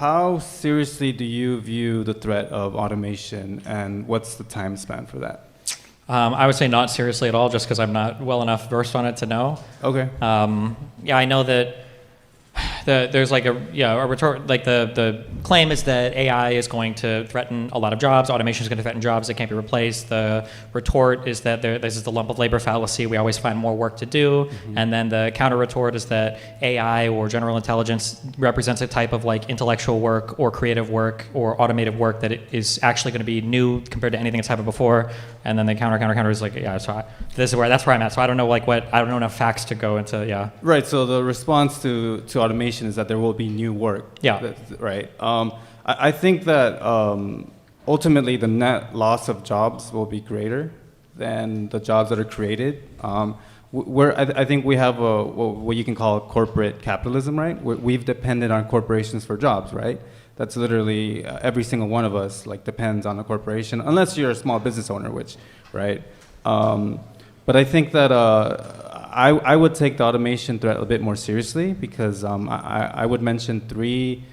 how seriously do you view the threat of automation, and what's the time span for that? I would say not seriously at all, just because I'm not well enough versed on it to know. Okay. Yeah, I know that there's like a retort, like the claim is that AI is going to threaten a lot of jobs. Automation is going to threaten jobs that can't be replaced. The retort is that this is the lump of labor fallacy. We always find more work to do. And then the counter retort is that AI or general intelligence represents a type of like intellectual work or creative work or automated work that is actually going to be new compared to anything that's happened before. And then the counter is like, yeah, so that's where I'm at. So I don't know I don't know enough facts to go into, yeah. Right. So the response to automation is that there will be new work. Yeah. Right. I think that ultimately the net loss of jobs will be greater than the jobs that are created. I think we have what you can call corporate capitalism, right? We've depended on corporations for jobs, right? That's literally every single one of us like depends on a corporation, unless you're a small business owner, which, right? But I think that I would take the automation threat a bit more seriously because I would mention three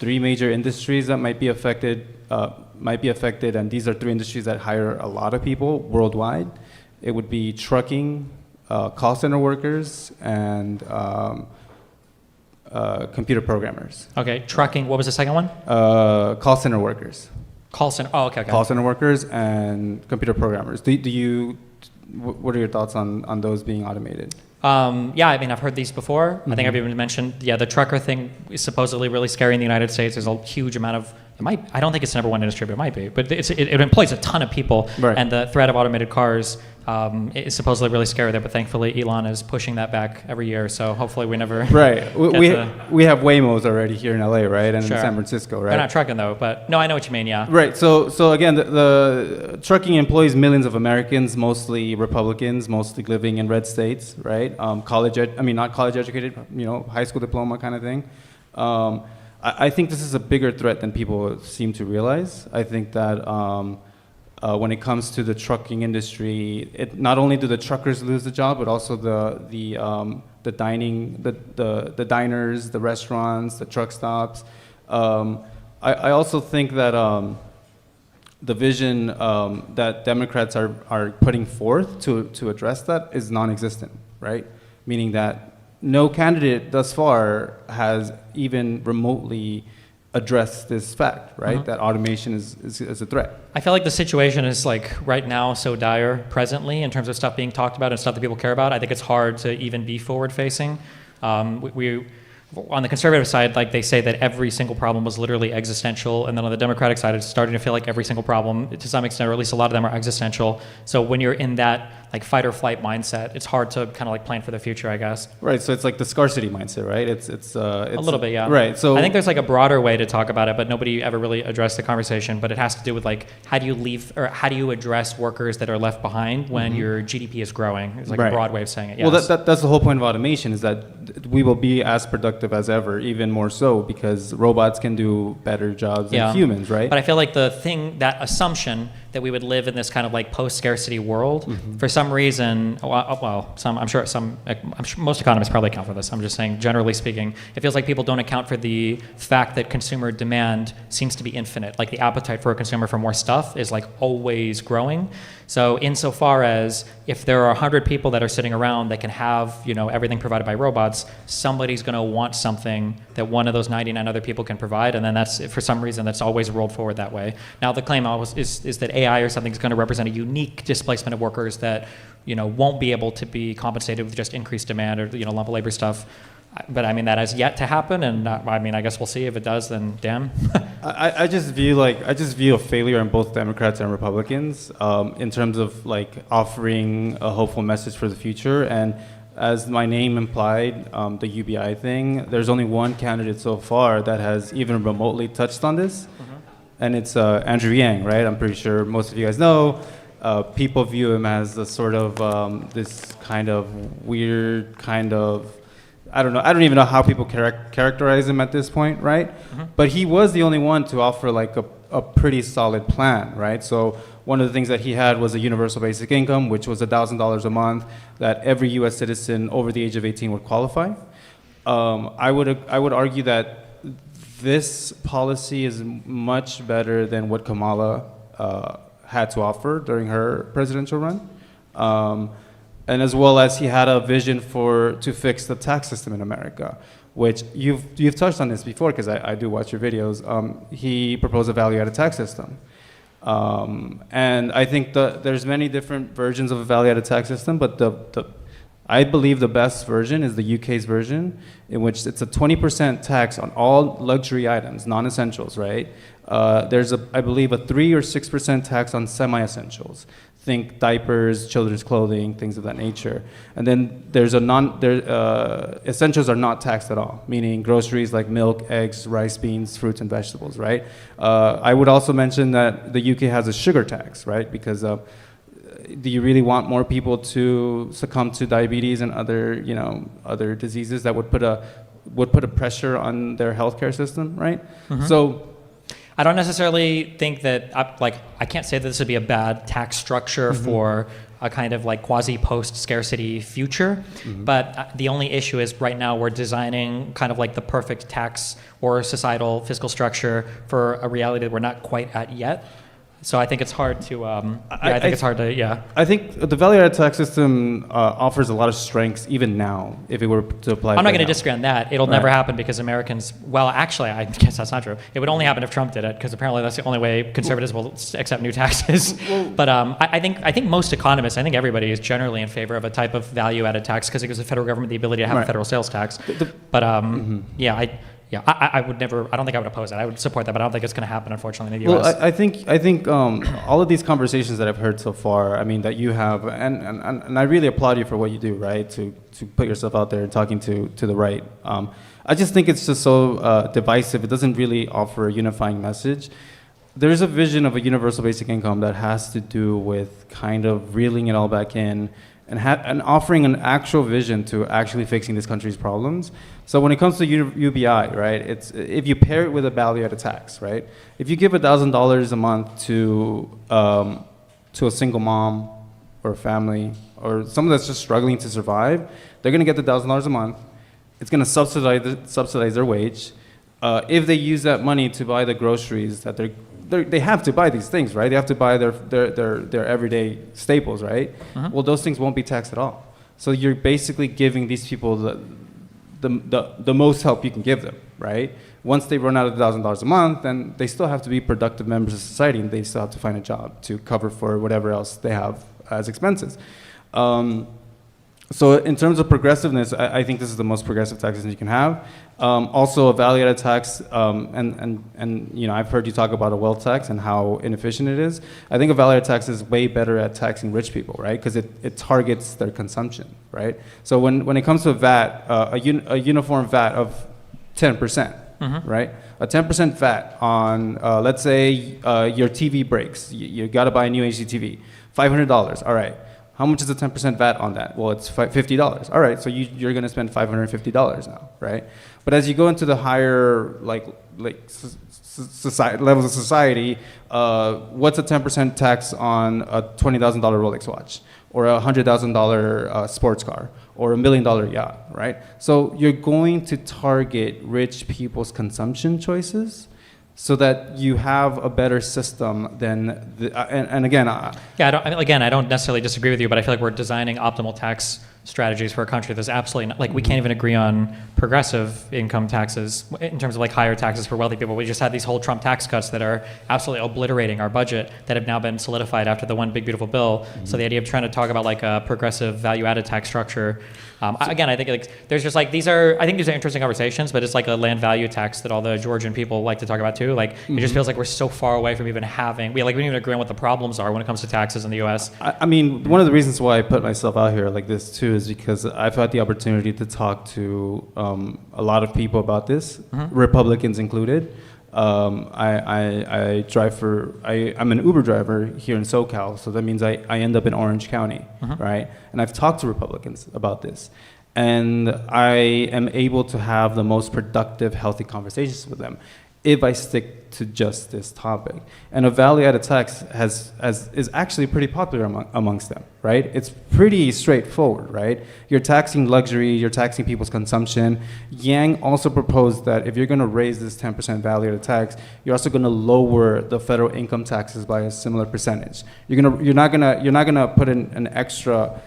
major industries that might be affected, and these are three industries that hire a lot of people worldwide. It would be trucking, call center workers, and computer programmers. Okay, trucking. What was the second one? Call center workers. Call center. Oh, okay. Call center workers and computer programmers. What are your thoughts on those being automated? Yeah, I mean, I've heard these before. I think I've even mentioned, the trucker thing is supposedly really scary in the United States. There's a huge amount of, I don't think it's the number one industry, but it might be. But it employs a ton of people, right. And the threat of automated cars is supposedly really scary there. But thankfully, Elon is pushing that back every year. So hopefully we never. Right. We have Waymos already here in LA, right, and sure. in San Francisco, right? They're not trucking though, but no, I know what you mean. Yeah. Right. So again, the trucking employs millions of Americans, mostly Republicans, mostly living in red states, right? Not college educated, high school diploma kind of thing. I think this is a bigger threat than people seem to realize. I think that when it comes to the trucking industry, not only do the truckers lose the job, but also the diners, the restaurants, the truck stops. I also think that the vision that Democrats are putting forth to address that is non-existent, right? Meaning that no candidate thus far has even remotely addressed this fact, right? That automation is a threat. I feel like the situation is like right now so dire presently in terms of stuff being talked about and stuff that people care about. I think it's hard to even be forward facing. We on the conservative side, like they say that every single problem was literally existential, and then on the Democratic side, it's starting to feel like every single problem, to some extent, or at least a lot of them are existential. So when you're in that like fight or flight mindset, it's hard to kind of like plan for the future, I guess. Right. So it's like the scarcity mindset, right? It's a little bit, yeah. Right. So I think there's like a broader way to talk about it, but nobody ever really addressed the conversation. But it has to do with like how do you address workers that are left behind when your GDP is growing? It's like a broad way of saying it. Yes. Well, that's the whole point of automation, is that we will be as productive as ever, even more so because robots can do better jobs than humans, right? But I feel like that assumption that we would live in this kind of like post-scarcity world, for some reason, I'm sure most economists probably account for this. I'm just saying, generally speaking, it feels like people don't account for the fact that consumer demand seems to be infinite. Like the appetite for a consumer for more stuff is like always growing. So insofar as if there are 100 people that are sitting around that can have, everything provided by robots, somebody's going to want something that one of those 99 other people can provide, and then that's, for some reason, that's always rolled forward that way. Now, the claim is that AI or something is going to represent a unique displacement of workers that, won't be able to be compensated with just increased demand or, lump of labor stuff. But I mean, that has yet to happen, and I guess we'll see. If it does, then damn. I just view a failure on both Democrats and Republicans in terms of like offering a hopeful message for the future. And as my name implied, the UBI thing, there's only one candidate so far that has even remotely touched on this, and it's Andrew Yang, right? I'm pretty sure most of you guys know. People view him as the sort of this kind of weird kind of, I don't know. I don't even know how people characterize him at this point, right? But he was the only one to offer like a pretty solid plan, right? So one of the things that he had was a universal basic income, which was $1,000 a month that every U.S. citizen over the age of 18 would qualify. I would argue that this policy is much better than what Kamala had to offer during her presidential run. And as well as he had a vision to fix the tax system in America, which you've touched on this before because I do watch your videos. He proposed a value-added tax system. And I think there's many different versions of a value-added tax system, but I believe the best version is the UK's version, in which it's a 20% tax on all luxury items, non-essentials, right? There's I believe a 3 or 6% tax on semi-essentials. Think diapers, children's clothing, things of that nature. And then there's essentials are not taxed at all, meaning groceries like milk, eggs, rice, beans, fruits, and vegetables, right? I would also mention that the UK has a sugar tax, right? Because do you really want more people to succumb to diabetes and other diseases that would put a pressure on their healthcare system, right? Mm-hmm. So I don't necessarily think that, I can't say that this would be a bad tax structure mm-hmm. for a kind of like quasi post-scarcity future, mm-hmm. but the only issue is right now we're designing kind of like the perfect tax or societal fiscal structure for a reality that we're not quite at yet. So I think it's hard to, I think the value-added tax system offers a lot of strengths even now if it were to apply. I'm not going to disagree on that. It'll never happen because Americans, well, actually, I guess that's not true. It would only happen if Trump did it because apparently that's the only way conservatives will accept new taxes. But I think most economists, I think everybody is generally in favor of a type of value-added tax because it gives the federal government the ability to have a federal sales tax. But I would never. I don't think I would oppose it. I would support that, but I don't think it's going to happen, unfortunately, in the U.S. Well, I think all of these conversations that I've heard so far, I mean, that you have, and I really applaud you for what you do, right? To put yourself out there and talking to the right. I just think it's just so divisive. It doesn't really offer a unifying message. There's a vision of a universal basic income that has to do with kind of reeling it all back in and offering an actual vision to actually fixing this country's problems. So when it comes to UBI, right, it's if you pair it with a value-added tax, right? If you give $1,000 a month to a single mom or a family or someone that's just struggling to survive, they're going to get the $1,000 a month. It's going to subsidize their wage. If they use that money to buy the groceries that they have to buy these things, right? They have to buy their everyday staples, right? Uh-huh. Well, those things won't be taxed at all. So you're basically giving these people the most help you can give them, right? Once they run out of $1,000 a month, then they still have to be productive members of society, and they still have to find a job to cover for whatever else they have as expenses. So in terms of progressiveness, I think this is the most progressive taxes you can have. Also, a value-added tax, and I've heard you talk about a wealth tax and how inefficient it is. I think a value-added tax is way better at taxing rich people, right? Because it targets their consumption, right? So when it comes to VAT, a uniform VAT of 10%, mm-hmm. right? A 10% VAT on, let's say, your TV breaks. You got to buy a new HDTV, $500. All right. How much is the 10% VAT on that? Well, it's $50. All right, so you're going to spend $550 now, right? But as you go into the higher society, levels of society, what's a 10% tax on a $20,000 Rolex watch, or a $100,000 sports car, or $1 million yacht, right? So you're going to target rich people's consumption choices, so that you have a better system than and again. I don't necessarily disagree with you, but I feel like we're designing optimal tax strategies for a country that's absolutely not, we can't even agree on progressive income taxes in terms of like higher taxes for wealthy people. We just had these whole Trump tax cuts that are absolutely obliterating our budget that have now been solidified after the one big beautiful bill. Mm-hmm. So the idea of trying to talk about like a progressive value-added tax structure, I think there's just like these are interesting conversations, but it's like a land value tax that all the Georgian people like to talk about too. Like mm-hmm. It just feels like we're so far away from even having we don't even agree on what the problems are when it comes to taxes in the U.S. I mean, one of the reasons why I put myself out here like this too is because I've had the opportunity to talk to a lot of people about this, mm-hmm. Republicans included. I'm an Uber driver here in SoCal, so that means I end up in Orange County, mm-hmm. right? And I've talked to Republicans about this, and I am able to have the most productive, healthy conversations with them. if I stick to just this topic. And a value-added tax is actually pretty popular amongst them, right? It's pretty straightforward, right? You're taxing luxury, you're taxing people's consumption. Yang also proposed that if you're going to raise this 10% value-added tax, you're also going to lower the federal income taxes by a similar percentage. You're not gonna put in an extra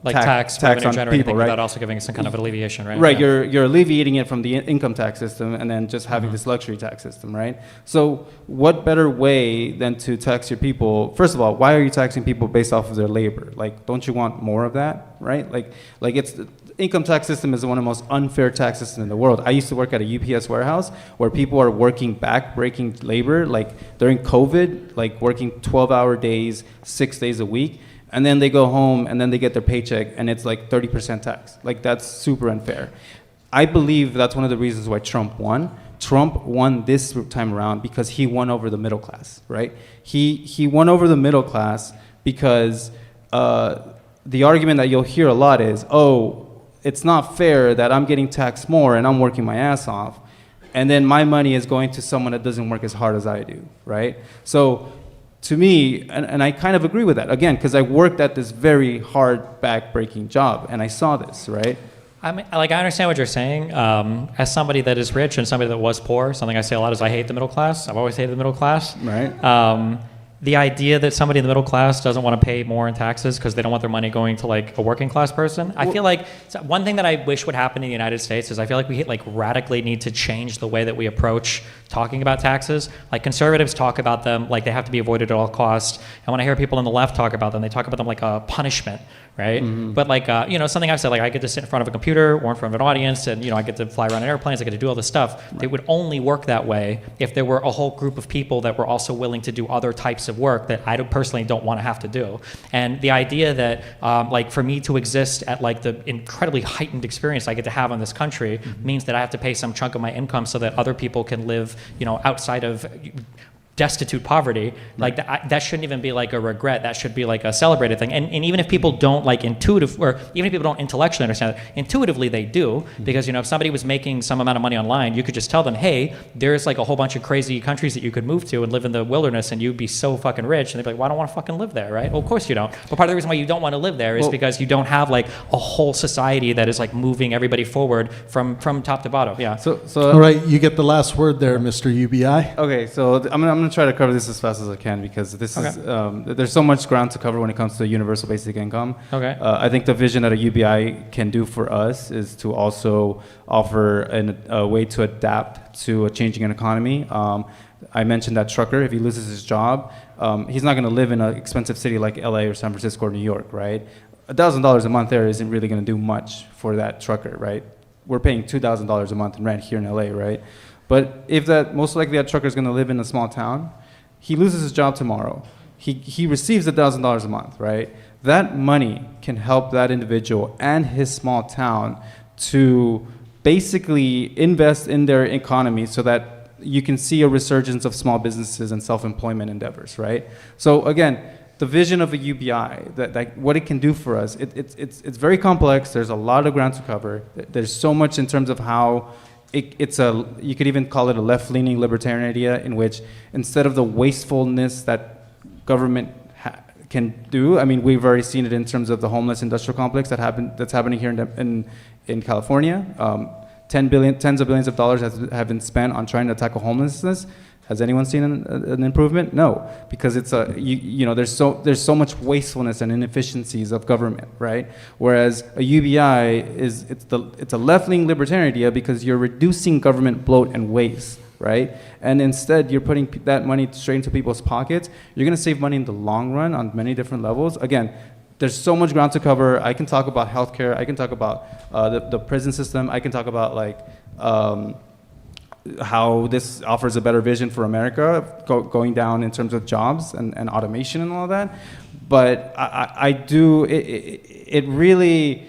Like tax revenue on generating people, thing right? without also giving some kind of alleviation, right? Right, Yeah. you're alleviating it from the income tax system and then just having this luxury tax system, right? So what better way than to tax your people? First of all, why are you taxing people based off of their labor? Like, don't you want more of that, right? Like it's the income tax system is one of the most unfair tax systems in the world. I used to work at a UPS warehouse where people are working back-breaking labor, like during COVID, like working 12-hour days, 6 days a week. And then they go home and then they get their paycheck and it's like 30% tax. Like, that's super unfair. I believe that's one of the reasons why Trump won. Trump won this time around because he won over the middle class, right? He won over the middle class because the argument that you'll hear a lot is, oh, it's not fair that I'm getting taxed more and I'm working my ass off, and then my money is going to someone that doesn't work as hard as I do, right? So to me, and I kind of agree with that, again, because I worked at this very hard back-breaking job, and I saw this, right? I mean, like, I understand what you're saying. As somebody that is rich and somebody that was poor, something I say a lot is I hate the middle class. I've always hated the middle class. Right. The idea that somebody in the middle class doesn't want to pay more in taxes because they don't want their money going to like a working class person. I feel like one thing that I wish would happen in the United States is I feel like we like radically need to change the way that we approach talking about taxes. Like, conservatives talk about them like they have to be avoided at all costs. And when I hear people on the left talk about them, they talk about them like a punishment, right? Mm-hmm. But like, you know, something I've said, like I get to sit in front of a computer or in front of an audience and, you know, I get to fly around in airplanes, I get to do all this stuff. Right. It would only work that way if there were a whole group of people that were also willing to do other types of work that I personally don't want to have to do. And the idea that, like, for me to exist at like the incredibly heightened experience I get to have in this country mm-hmm. means that I have to pay some chunk of my income so that other people can live, you know, outside of destitute poverty, like that shouldn't even be like a regret. That should be like a celebrated thing. And even if people don't like even if people don't intellectually understand it, intuitively they do, because, you know, if somebody was making some amount of money online, you could just tell them, hey, there's like a whole bunch of crazy countries that you could move to and live in the wilderness and you'd be so fucking rich. And they'd be like, well, I don't want to fucking live there, right? Well, of course you don't. But part of the reason why you don't want to live there is because you don't have like a whole society that is like moving everybody forward from top to bottom. Yeah. So all right, you get the last word there, Mr. UBI. Okay, so I'm gonna try to cover this as fast as I can because this is there's so much ground to cover when it comes to universal basic income. Okay. I think the vision that a UBI can do for us is to also offer a way to adapt to a changing economy. I mentioned that trucker, if he loses his job, he's not going to live in an expensive city like LA or San Francisco or New York, right? $1,000 a month there isn't really going to do much for that trucker, right? We're paying $2,000 a month in rent here in LA, right? But if most likely that trucker is going to live in a small town, he loses his job tomorrow. He receives $1,000 a month, right? That money can help that individual and his small town to basically invest in their economy so that you can see a resurgence of small businesses and self-employment endeavors, right? So again, the vision of a UBI, that what it can do for us, it's very complex. There's a lot of ground to cover. There's so much in terms of how you could even call it a left-leaning libertarian idea in which instead of the wastefulness that government can do, I mean, we've already seen it in terms of the homeless industrial complex that's happening here in California. Tens of billions of dollars have been spent on trying to tackle homelessness. Has anyone seen an improvement? No, because it's there's so much wastefulness and inefficiencies of government, right? Whereas a UBI it's a left-leaning libertarian idea because you're reducing government bloat and waste, right? And instead you're putting that money straight into people's pockets. You're going to save money in the long run on many different levels. Again, there's so much ground to cover. I can talk about healthcare. I can talk about the prison system. I can talk about like how this offers a better vision for America, going down in terms of jobs and automation and all that. But I do, it really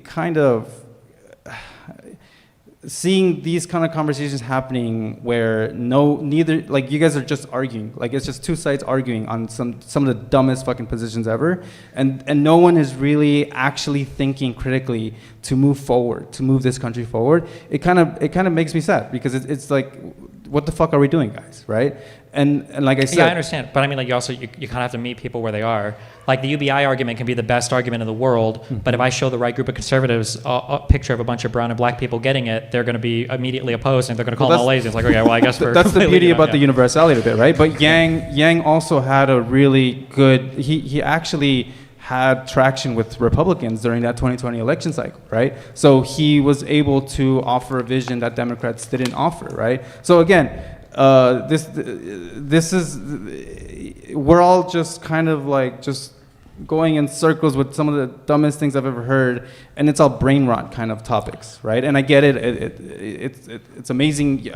kind of, seeing these kind of conversations happening where neither, like, you guys are just arguing, like, it's just two sides arguing on some of the dumbest fucking positions ever, and no one is really actually thinking critically to move forward, to move this country forward. It kind of makes me sad, because it's like, what the fuck are we doing, guys, right? And like I said, yeah, I understand, but I mean, like, you also you kind of have to meet people where they are. Like, the UBI argument can be the best argument in the world, but if I show the right group of conservatives a picture of a bunch of brown and black people getting it, they're going to be immediately opposed, and they're going to call them all lazy. It's like, okay, well, I guess we're that's the beauty about yeah. the universality of it, right? But Yang also had a really good. He actually had traction with Republicans during that 2020 election cycle, right? So he was able to offer a vision that Democrats didn't offer, right? So again, this is, we're all just kind of like just going in circles with some of the dumbest things I've ever heard, and it's all brain rot kind of topics, right? And I get it. It's amazing.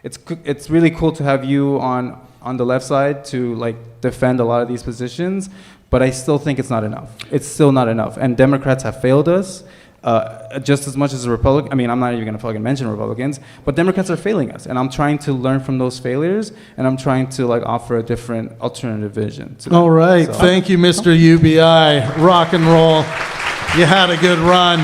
It's really cool to have you on the left side to like defend a lot of these positions, but I still think it's not enough. It's still not enough, and Democrats have failed us. Just as much as the Republican, I mean, I'm not even going to fucking mention Republicans, but Democrats are failing us, and I'm trying to learn from those failures, and I'm trying to like offer a different alternative vision. To All right. So. Thank you, Mr. UBI. Rock and roll. You had a good run.